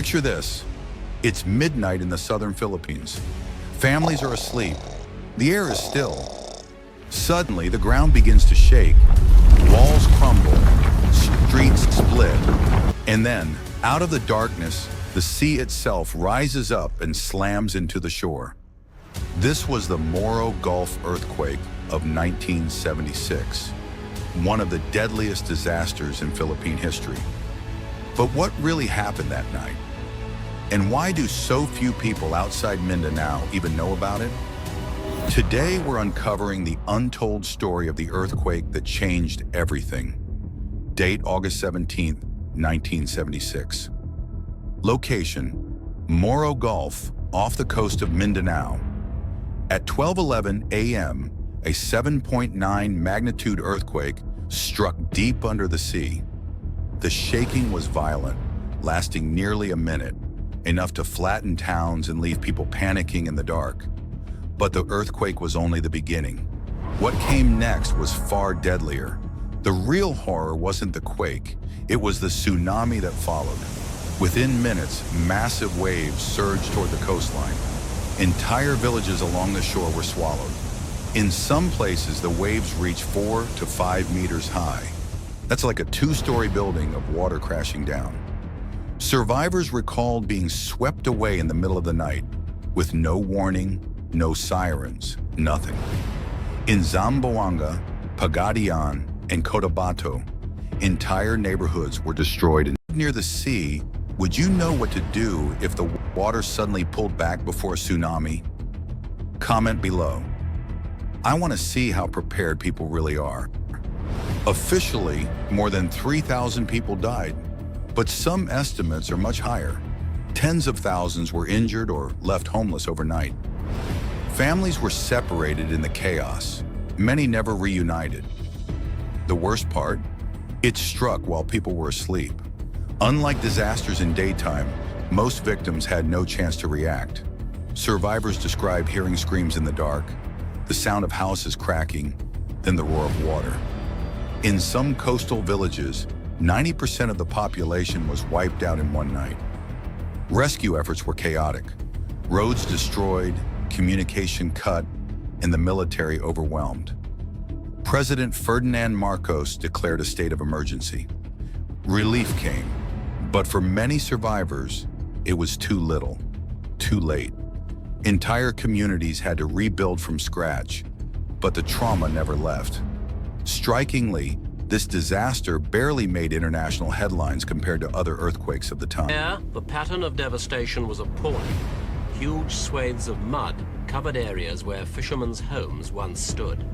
Picture this. It's midnight in the southern Philippines. Families are asleep. The air is still. Suddenly, the ground begins to shake. Walls crumble. Streets split. And then, out of the darkness, the sea itself rises up and slams into the shore. This was the Moro Gulf Earthquake of 1976, one of the deadliest disasters in Philippine history. But what really happened that night? And why do so few people outside Mindanao even know about it? Today, we're uncovering the untold story of the earthquake that changed everything. Date August 17, 1976. Location, Moro Gulf, off the coast of Mindanao. At 12:11 a.m., a 7.9 magnitude earthquake struck deep under the sea. The shaking was violent, lasting nearly a minute, enough to flatten towns and leave people panicking in the dark. But the earthquake was only the beginning. What came next was far deadlier. The real horror wasn't the quake, it was the tsunami that followed. Within minutes, massive waves surged toward the coastline. Entire villages along the shore were swallowed. In some places, the waves reached 4 to 5 meters high. That's like a 2-story building of water crashing down. Survivors recalled being swept away in the middle of the night, with no warning, no sirens, nothing. In Zamboanga, Pagadian, and Cotabato, entire neighborhoods were destroyed. And near the sea, would you know what to do if the water suddenly pulled back before a tsunami? Comment below. I want to see how prepared people really are. Officially, more than 3,000 people died, but some estimates are much higher. Tens of thousands were injured or left homeless overnight. Families were separated in the chaos. Many never reunited. The worst part, it struck while people were asleep. Unlike disasters in daytime, most victims had no chance to react. Survivors described hearing screams in the dark, the sound of houses cracking, then the roar of water. In some coastal villages, 90% of the population was wiped out in one night. Rescue efforts were chaotic. Roads destroyed, communication cut, and the military overwhelmed. President Ferdinand Marcos declared a state of emergency. Relief came, but for many survivors, it was too little, too late. Entire communities had to rebuild from scratch, but the trauma never left. Strikingly, this disaster barely made international headlines compared to other earthquakes of the time. There, the pattern of devastation was appalling. Huge swathes of mud covered areas where fishermen's homes once stood.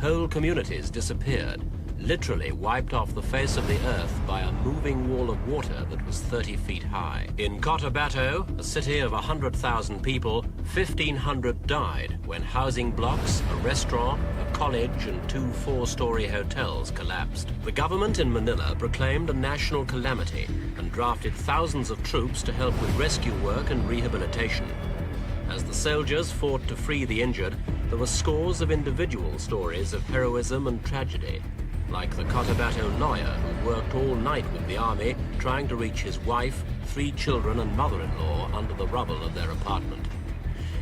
Whole communities disappeared, literally wiped off the face of the earth by a moving wall of water that was 30 feet high. In Cotabato, a city of 100,000 people, 1,500 died when housing blocks, a restaurant, a college, and 2 4-story hotels collapsed. The government in Manila proclaimed a national calamity and drafted thousands of troops to help with rescue work and rehabilitation. As the soldiers fought to free the injured, there were scores of individual stories of heroism and tragedy, like the Cotabato lawyer who worked all night with the army trying to reach his wife, 3 children and mother-in-law under the rubble of their apartment.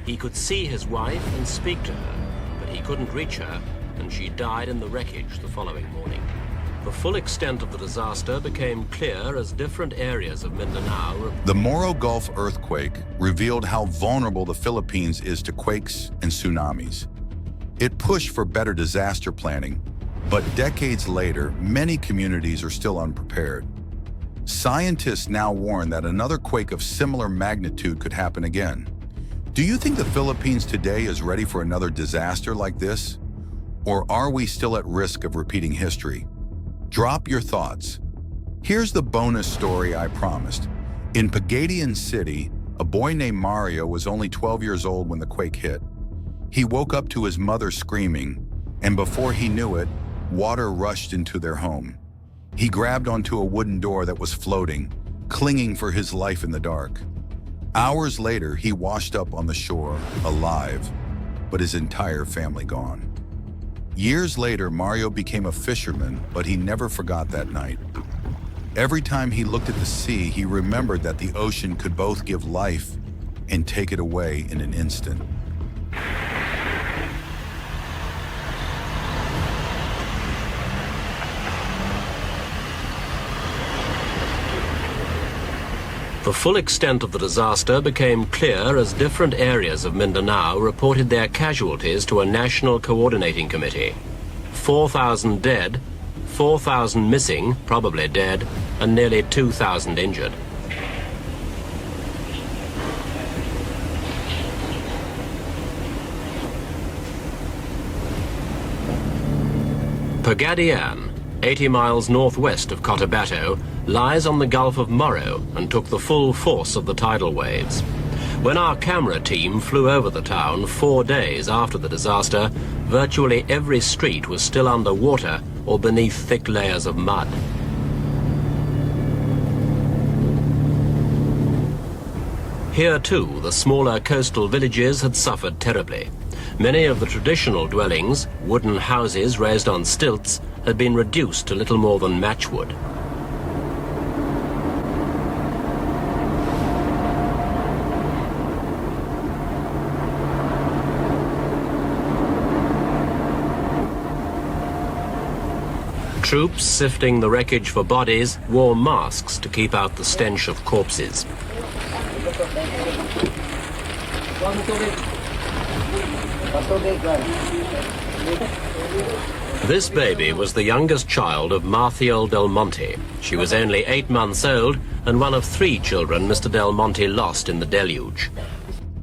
He could see his wife and speak to her, but he couldn't reach her, and she died in the wreckage the following morning. The full extent of the disaster became clear as different areas of Mindanao. The Moro Gulf earthquake revealed how vulnerable the Philippines is to quakes and tsunamis. It pushed for better disaster planning, but decades later, many communities are still unprepared. Scientists now warn that another quake of similar magnitude could happen again. Do you think the Philippines today is ready for another disaster like this? Or are we still at risk of repeating history? Drop your thoughts. Here's the bonus story I promised. In Pagadian City, a boy named Mario was only 12 years old when the quake hit. He woke up to his mother screaming, and before he knew it, water rushed into their home. He grabbed onto a wooden door that was floating, clinging for his life in the dark. Hours later, he washed up on the shore, alive, but his entire family gone. Years later, Mario became a fisherman, but he never forgot that night. Every time he looked at the sea, he remembered that the ocean could both give life and take it away in an instant. The full extent of the disaster became clear as different areas of Mindanao reported their casualties to a national coordinating committee. 4,000 dead, 4,000 missing, probably dead, and nearly 2,000 injured. Pagadian, 80 miles northwest of Cotabato, lies on the Gulf of Moro and took the full force of the tidal waves. When our camera team flew over the town 4 days after the disaster, virtually every street was still under water or beneath thick layers of mud. Here too, the smaller coastal villages had suffered terribly. Many of the traditional dwellings, wooden houses raised on stilts, had been reduced to little more than matchwood. Troops sifting the wreckage for bodies wore masks to keep out the stench of corpses. This baby was the youngest child of Marthiel Del Monte. She was only 8 months old and one of 3 children Mr. Del Monte lost in the deluge.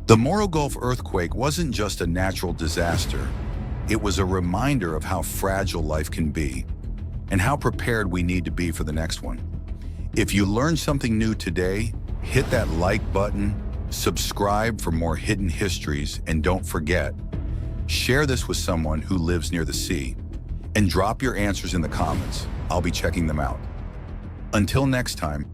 The Moro Gulf earthquake wasn't just a natural disaster. It was a reminder of how fragile life can be and how prepared we need to be for the next one. If you learned something new today, hit that like button, subscribe for more hidden histories, and don't forget, share this with someone who lives near the sea, and drop your answers in the comments. I'll be checking them out. Until next time,